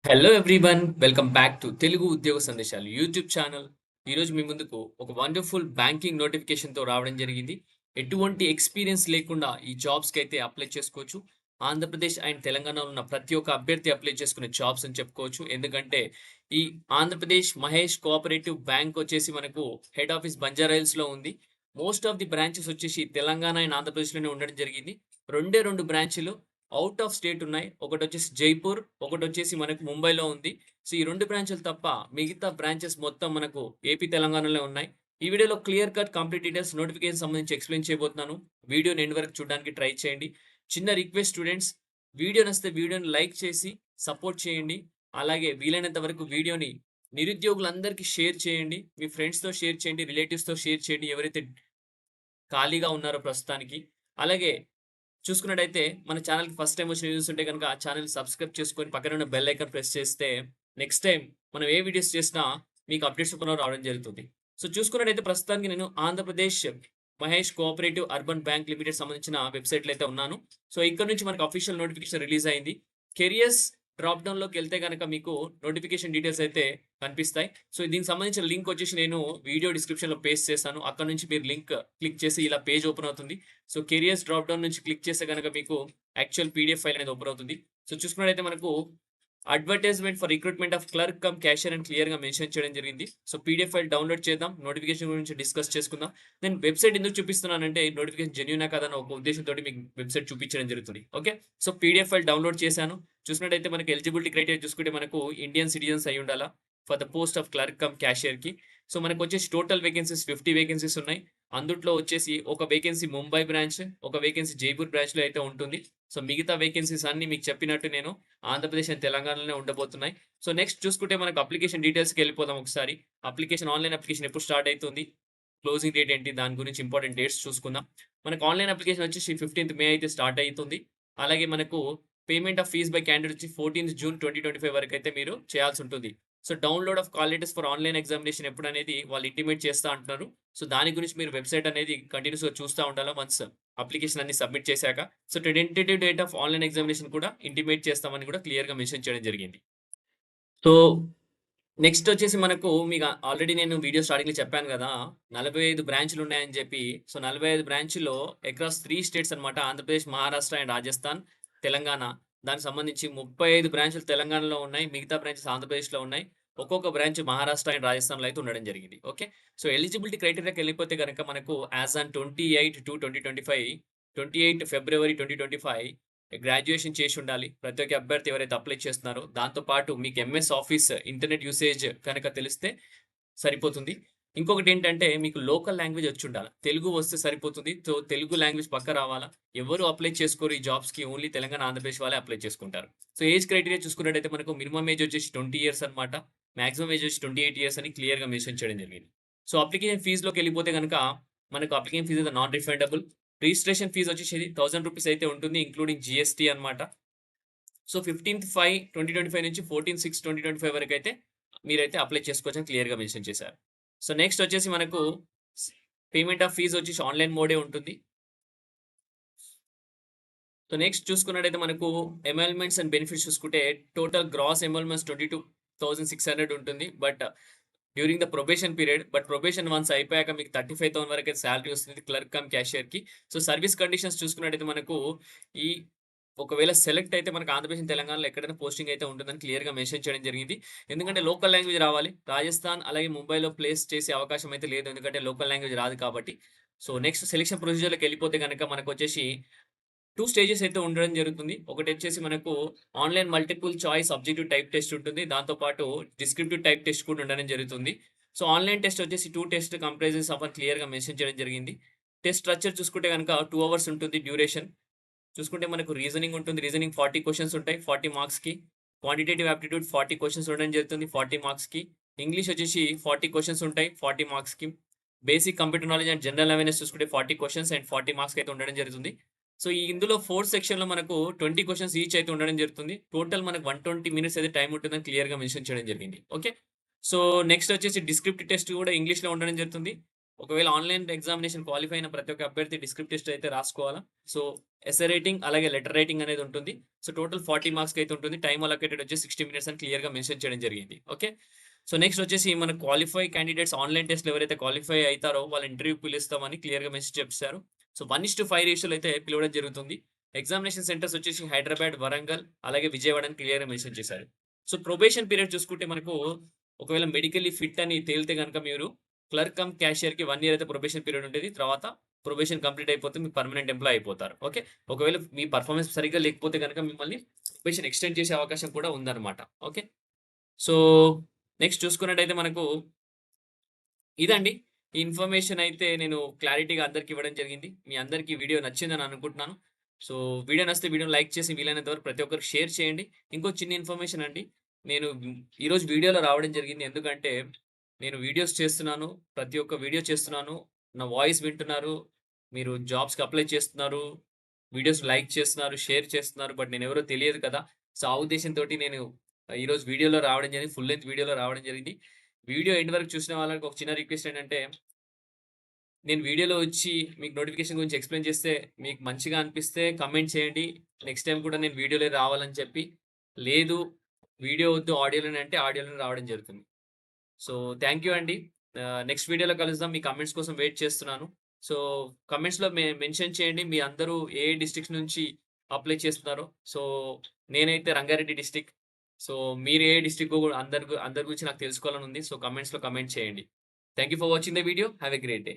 Hello everyone, welcome back to Telugu ఉద్యోగ సందేశాలు YouTube channel. ఈరోజు మీ ముందుకు ఒక వండర్ఫుల్ బ్యాంకింగ్ నోటిఫికేషన్తో రావడం జరిగింది. ఎటువంటి ఎక్స్పీరియన్స్ లేకుండా ఈ జాబ్స్కి అయితే అప్లై చేసుకోవచ్చు. ఆంధ్రప్రదేశ్ అండ్ తెలంగాణలో ఉన్న ప్రతి ఒక్క అభ్యర్థి అప్లై చేసుకునే జాబ్స్ అని చెప్పుకోవచ్చు. ఎందుకంటే ఈ ఆంధ్రప్రదేశ్ మహేష్ కోఆపరేటివ్ బ్యాంక్ వచ్చేసి మనకు హెడ్ ఆఫీస్ బంజారాహిల్స్లో ఉంది. మోస్ట్ ఆఫ్ ది బ్రాంచెస్ వచ్చేసి తెలంగాణ అండ్ ఆంధ్రప్రదేశ్లోనే ఉండడం జరిగింది. రెండే రెండు బ్రాంచ్లు ఔట్ ఆఫ్ స్టేట్ ఉన్నాయి. ఒకటొచ్చేసి జైపూర్, ఒకటొచ్చేసి మనకు ముంబైలో ఉంది. సో, ఈ 2 బ్రాంచులు తప్ప మిగతా బ్రాంచెస్ మొత్తం మనకు ఏపీ, తెలంగాణలో ఉన్నాయి. ఈ వీడియోలో clear cut complete details notification సంబంధించి ఎక్స్‌ప్లెయిన్ చేయబోతున్నాను. వీడియోని ఎండ్ వరకు చూడడానికి ట్రై చేయండి. చిన్న రిక్వెస్ట్ స్టూడెంట్స్, వీడియో నచ్చితే వీడియోని లైక్ చేసి సపోర్ట్ చేయండి. అలాగే వీలైనంత వరకు వీడియోని నిరుద్యోగులందరికీ షేర్ చేయండి. మీ ఫ్రెండ్స్‌తో షేర్ చేయండి, రిలేటివ్స్‌తో షేర్ చేయండి ఎవరైతే ఖాళీగా ఉన్నారో ప్రస్తుతానికి. అలాగే చూసుకున్నట్టయితే మన ఛానెల్‌కి ఫస్ట్ టైమ్ వచ్చిన వ్యూవర్స్ ఉంటే గనుక ఆ ఛానెల్‌ని సబ్స్క్రైబ్ చేసుకొని పక్కనే ఉన్న బెల్ ఐకాన్ ప్రెస్ చేస్తే నెక్స్ట్ టైమ్ మనం ఏ వీడియోస్ చేసినా మీకు అప్డేట్స్ రూపంలో రావడం జరుగుతుంది. సో, చూసుకున్నట్టయితే ప్రస్తుతానికి నేను Andhra Pradesh Mahesh cooperative urban bank limited సంబంధించిన వెబ్‌సైట్‌లో అయితే ఉన్నాను. సో, ఇక్కడ నుంచి మనకు అఫీషియల్ నోటిఫికేషన్ రిలీజ్ అయింది. కెరియర్స్ డ్రాప్ డౌన్‌లోకెళ్తే గనక మీకు నోటిఫికేషన్ డీటెయిల్స్ అయితే కనిపిస్తాయి. సో, దీనికి సంబంధించిన లింక్ వచ్చేసి నేను వీడియో డిస్క్రిప్షన్‌లో పేస్ట్ చేశాను. అక్కడ నుంచి మీరు లింక్ క్లిక్ చేసి ఇలా పేజ్ ఓపెన్ అవుతుంది. సో, కెరియర్స్ డ్రాప్ డౌన్ నుంచి క్లిక్ చేస్తే గనక మీకు యాక్చువల్ పీడీఎఫ్ ఫైల్ అనేది ఓపెన్ అవుతుంది. సో, చూసుకున్నట్టయితే మనకు advertisement for recruitment of clerk come cashier అని క్లియర్‌గా మెన్షన్ చేయడం జరిగింది. సో, పీడీఎఫ్ ఫైల్ డౌన్‌లోడ్ చేద్దాం. నోటిఫికేషన్ గురించి డిస్కస్ చేసుకుందాం. నేను వెబ్‌సైట్ ఎందుకు చూపిస్తున్నానంటే నోటిఫికేషన్ జెన్యూనా కాదా అన్న ఒక ఉద్దేశంతోటి మీకు వెబ్‌సైట్ చూపించడం జరుగుతుంది. Okay. So, PDF file download చేశాను. చూసినట్టయితే మనకి ఎలిజిబిలిటీ క్రైటీరియా చూసుకుంటే మనకు ఇండియన్ సిటిజన్స్ అయి ఉండాలా for the post of clerk cum క్యాషియర్‌కి. సో, మనకొచ్చేసి టోటల్ వేకెన్సీస్ 50 వేకెన్సీస్ ఉన్నాయి. అందుట్లో వచ్చేసి ఒక వేకెన్సీ ముంబై బ్రాంచ్, ఒక వేకెన్సీ జైపూర్ బ్రాంచ్‌లో అయితే ఉంటుంది. సో, మిగతా వేకెన్సీస్ అన్నీ మీకు చెప్పినట్టు నేను ఆంధ్రప్రదేశ్ అండ్ తెలంగాణలోనే ఉండబోతున్నాయి. సో, నెక్స్ట్ చూసుకుంటే మనకు అప్లికేషన్ డీటెయిల్స్‌కెళ్ళిపోదాం ఒకసారి. ఆన్‌లైన్ అప్లికేషన్ ఎప్పుడు స్టార్ట్ అయితుంది? క్లోజింగ్ డేట్ ఏంటి? దాని గురించి ఇంపార్టెంట్ డేట్స్ చూసుకుందాం. మనకు ఆన్‌లైన్ అప్లికేషన్ వచ్చేసి 15థ్ మే అయితే స్టార్ట్ అయితుంది. అలాగే మనకు payment of fees by candidate వచ్చి 14థ్ జూన్ 2025 వరకైతే మీరు చేయాల్సుంటుంది. So, download of call letters for online examination ఎప్పుడనేది వాళ్ళు ఇంటిమేట్ చేస్తా అంటున్నారు. సో, దాని గురించి మీరు వెబ్‌సైట్ అనేది కంటిన్యూస్‌గా చూస్తా ఉండాలా వన్స్ అప్లికేషన్ అన్ని సబ్మిట్ చేశాక. So, tentative date of online examination కూడా ఇంటిమేట్ చేస్తామని కూడా క్లియర్‌గా మెన్షన్ చేయడం జరిగింది. సో, నెక్స్ట్ వచ్చేసి మనకు మీకు ఆల్రెడీ నేను వీడియో స్టార్టింగ్‌లో చెప్పాను గదా! 45 బ్రాంచ్‌లు ఉన్నాయని జెప్పి. సో, 45 బ్రాంచ్‌లో అక్రాస్ 3 స్టేట్స్ అన్నమాట. ఆంధ్రప్రదేశ్, మహారాష్ట్ర అండ్ రాజస్థాన్, తెలంగాణ. దానికి సంబంధించి 35 బ్రాంచ్‌లు తెలంగాణలో ఉన్నాయి. మిగతా బ్రాంచెస్ ఆంధ్రప్రదేశ్‌లో ఉన్నాయి. ఒక్కొక్క బ్రాంచ్ మహారాష్ట్ర అండ్ రాజస్థాన్‌లో అయితే ఉండడం జరిగింది. ఓకే. సో, ఎలిజిబిలిటీ క్రైటీరియాకెళ్ళిపోతే గనక మనకు యాస్ ఆన్ 28/2/2025 28 ఫిబ్రవరి 2025 గ్రాడ్యుయేషన్ చేసుండాలి. ప్రతి ఒక్క అభ్యర్థి ఎవరైతే అప్లై చేస్తున్నారో, దాంతో పాటు మీకు ఎంఎస్ ఆఫీస్ ఇంటర్నెట్ యూసేజ్ కనుక తెలిస్తే సరిపోతుంది. ఇంకొకటేంటంటే మీకు లోకల్ లాంగ్వేజ్ వచ్చుండాల. తెలుగు వస్తే సరిపోతుంది. సో, తెలుగు లాంగ్వేజ్ పక్కా రావాలా. ఎవరు అప్లై చేసుకోరు ఈ జాబ్స్‌కి. ఓన్లీ తెలంగాణ, ఆంధ్రప్రదేశ్ వాళ్ళే అప్లై చేసుకుంటారు. సో, ఏజ్ క్రైటీరియా చూసుకున్నట్టయితే మనకు మినిమమ్ ఏజ్ వచ్చేసి 20 ఇయర్స్ అన్నమాట. మాక్సిమం ఏజ్ వచ్చి 28 ఇయర్స్ అని క్లియర్‌గా మెన్షన్ చేయడం జరిగింది. సో, అప్లికేషన్ ఫీస్‌లోకెళ్ళిపోతే గనక మనకు అప్లికేషన్ ఫీస్ అయితే నాన్ రిఫండబుల్. రిజిస్ట్రేషన్ ఫీస్ వచ్చేసి రూ. 1000 అయితే ఉంటుంది. ఇంక్లూడింగ్ జీఎస్టీ అన్నమాట. సో, 15/5/2025 నుంచి 14/6/2025 వరకైతే మీరైతే అప్లై చేసుకోవచ్చని క్లియర్‌గా మెన్షన్ చేశారు. సో, నెక్స్ట్ వచ్చేసి మనకు స్ పేమెంట్ ఆఫ్ ఫీస్ వచ్చేసి ఆన్‌లైన్ మోడే ఉంటుంది. సో, నెక్స్ట్ చూసుకున్నట్టయితే మనకు ఎమెల్మెంట్స్ అండ్ బెనిఫిట్స్ చూసుకుంటే టోటల్ గ్రాస్ ఎమెల్మెంట్స్ 22,600 ఉంటుంది. But during the probation period probation once అయిపోయాక మీకు 35,000 వరకైతే సాలరీ వస్తుంది క్లర్క్ కమ్ క్యాషియర్‌కి. సో, సర్వీస్ కండిషన్స్ చూసుకున్నట్టయితే మనకు ఈ ఒకవేళ సెలెక్ట్ అయితే మనకు ఆంధ్రప్రదేశ్, తెలంగాణలో ఎక్కడైనా పోస్టింగ్ అయితే ఉంటుందని క్లియర్‌గా మెన్షన్ చేయడం జరిగింది. ఎందుకంటే లోకల్ లాంగ్వేజ్ రావాలి. రాజస్థాన్ అలాగే ముంబైలో ప్లేస్ చేసే అవకాశం అయితే లేదు. ఎందుకంటే లోకల్ లాంగ్వేజ్ రాదు కాబట్టి. సో, నెక్స్ట్ సెలక్షన్ ప్రొసీజర్‌లోకెళ్ళిపోతే గనక మనకొచ్చేసి 2 స్టేజెస్ అయితే ఉండడం జరుగుతుంది. ఒకటొచ్చేసి మనకు online multiple choice objective type test ఉంటుంది. దాంతో పాటు డిస్క్రిప్టివ్ టైప్ టెస్ట్ కూడా ఉండడం జరుగుతుంది. సో, ఆన్‌లైన్ టెస్ట్ వచ్చేసి 2 టెస్ట్ కంప్రైజెస్ ఆఫ్ అని క్లియర్‌గా మెన్షన్ చేయడం జరిగింది. టెస్ట్ స్ట్రక్చర్ చూసుకుంటే గనక 2 అవర్స్ ఉంటుంది డ్యూరేషన్. చూసుకుంటే మనకు రీజనింగ్ ఉంటుంది. రీజనింగ్ 40 క్వెషన్స్ ఉంటాయి 40 మార్క్స్‌కి. క్వాంటిటేటివ్ ఆప్టిట్యూడ్ 40 క్వెషన్స్ ఉండడం జరుగుతుంది 40 మార్క్స్‌కి. ఇంగ్లీష్ వచ్చేసి 40 క్వెషన్స్ ఉంటాయి 40 మార్క్స్‌కి. Basic computer knowledge and general awareness చూసుకుంటే 40 క్వెషన్స్ అండ్ 40 మార్క్స్‌కి అయితే ఉండడం జరుగుతుంది. సో, ఇందులో 4 సెక్షన్‌లో మనకు 20 క్వెషన్స్ ఈచ్ అయితే ఉండడం జరుగుతుంది. టోటల్ మనకు 120 మినిట్స్ అయితే టైమ్ ఉంటుందని క్లియర్‌గా మెన్షన్ చేయడం జరిగింది. ఓకే. సో, నెక్స్ట్ వచ్చేసి డిస్క్రిప్టివ్ టెస్ట్ కూడా ఇంగ్లీష్‌లో ఉండడం జరుగుతుంది. ఒకవేళ ఆన్‌లైన్ ఎగ్జామినేషన్ క్వాలిఫై అయిన ప్రతి ఒక్క అభ్యర్థి డిస్క్రిప్ట్ టెస్ట్ అయితే రాసుకోవాలా. సో, ఎస్సే రైటింగ్ అలాగే లెటర్ రైటింగ్ అనేది ఉంటుంది. సో, టోటల్ 40 మార్క్స్‌కైతే ఉంటుంది. టైమ్ అలొకేటెడ్ వచ్చేసి 60 మినిట్స్ అని క్లియర్‌గా మెన్షన్ చేయడం జరిగింది. ఓకే. సో, నెక్స్ట్ వచ్చేసి మన క్వాలిఫై క్యాండిడేట్స్ ఆన్‌లైన్ టెస్ట్‌లో ఎవరైతే క్వాలిఫై అయితారో వాళ్ళ ఇంటర్వ్యూకి పిలుస్తామని క్లియర్‌గా మెన్షన్ చేసేసారు. సో, 1:5 రేషియోలో అయితే పిలవడం జరుగుతుంది. ఎగ్జామినేషన్ సెంటర్స్ వచ్చేసి హైదరాబాద్, వరంగల్ అలాగే విజయవాడ అని క్లియర్‌గా మెన్షన్ చేశారు. సో, ప్రొబేషన్ పీరియడ్ చూసుకుంటే మనకు ఒకవేళ మెడికల్లీ ఫిట్ అని తేలితే గనుక మీరు క్లర్క్ కమ్ క్యాషియర్‌కి 1 ఇయర్ అయితే ప్రొబేషన్ పీరియడ్ ఉంటది. తర్వాత ప్రొబేషన్ కంప్లీట్ అయిపోతే మీకు పర్మనెంట్ ఎంప్లాయీ అయిపోతారు. ఓకే. ఒకవేళ మీ పెర్ఫార్మన్స్ సరిగ్గా లేకపోతే గనుక మిమ్మల్ని ప్రొబేషన్ ఎక్స్‌టెండ్ చేసే అవకాశం కూడా ఉందన్నమాట. ఓకే. సో, నెక్స్ట్ చూసుకున్నట్టయితే మనకు ఇదండి. ఈ ఇన్ఫర్మేషన్ అయితే నేను క్లారిటీగా అందరికి ఇవ్వడం జరిగింది. మీ అందరికి వీడియో నచ్చిందని అనుకుంటున్నాను. సో, వీడియో నచ్చితే వీడియోని లైక్ చేసి వీలైనంత వరకు ప్రతి ఒక్కరికి షేర్ చేయండి. ఇంకో చిన్న ఇన్ఫర్మేషన్ అండి. నేను ఈరోజు వీడియోలో రావడం జరిగింది. ఎందుకంటే నేను వీడియోస్ చేస్తున్నాను. ప్రతి ఒక్క వీడియో చేస్తున్నాను. నా వాయిస్ వింటున్నారు. మీరు జాబ్స్‌కి అప్లై చేస్తున్నారు. వీడియోస్ లైక్ చేస్తున్నారు, షేర్ చేస్తున్నారు. బట్ నేనెవరో తెలియదు కదా! సో, ఆ ఉద్దేశ్యంతోటి నేను ఈరోజు వీడియోలో రావడం జరిగింది. ఫుల్ లెంత్ వీడియోలో రావడం జరిగింది. వీడియో ఎండ్ వరకు చూసిన వాళ్ళకి ఒక చిన్న రిక్వెస్ట్ ఏంటంటే, నేను వీడియోలో వచ్చి మీకు నోటిఫికేషన్ గురించి ఎక్స్‌ప్లెయిన్ చేస్తే మీకు మంచిగా అనిపిస్తే కామెంట్ చేయండి. నెక్స్ట్ టైమ్ కూడా నేను వీడియోలో రావాలని చెప్పి. లేదు వీడియో వద్దు ఆడియోలోనే అంటే ఆడియోలోనే రావడం జరుగుతుంది. సో, థాంక్ యూ అండి. నెక్స్ట్ వీడియోలో కలుద్దాం. మీ కామెంట్స్ కోసం వెయిట్ చేస్తున్నాను. సో, కామెంట్స్‌లో మెన్షన్ చేయండి. మీ అందరూ ఏ డిస్ట్రిక్ట్స్ నుంచి అప్లై చేస్తున్నారో. సో, నేనైతే రంగారెడ్డి డిస్ట్రిక్ట్. సో, మీరు ఏ డిస్ట్రిక్టో గూడా అందరి గురించి నాకు తెలుసుకోవాలని ఉంది. సో, కామెంట్స్‌లో కామెంట్ చేయండి. Thank you for watching the video. Have a great day.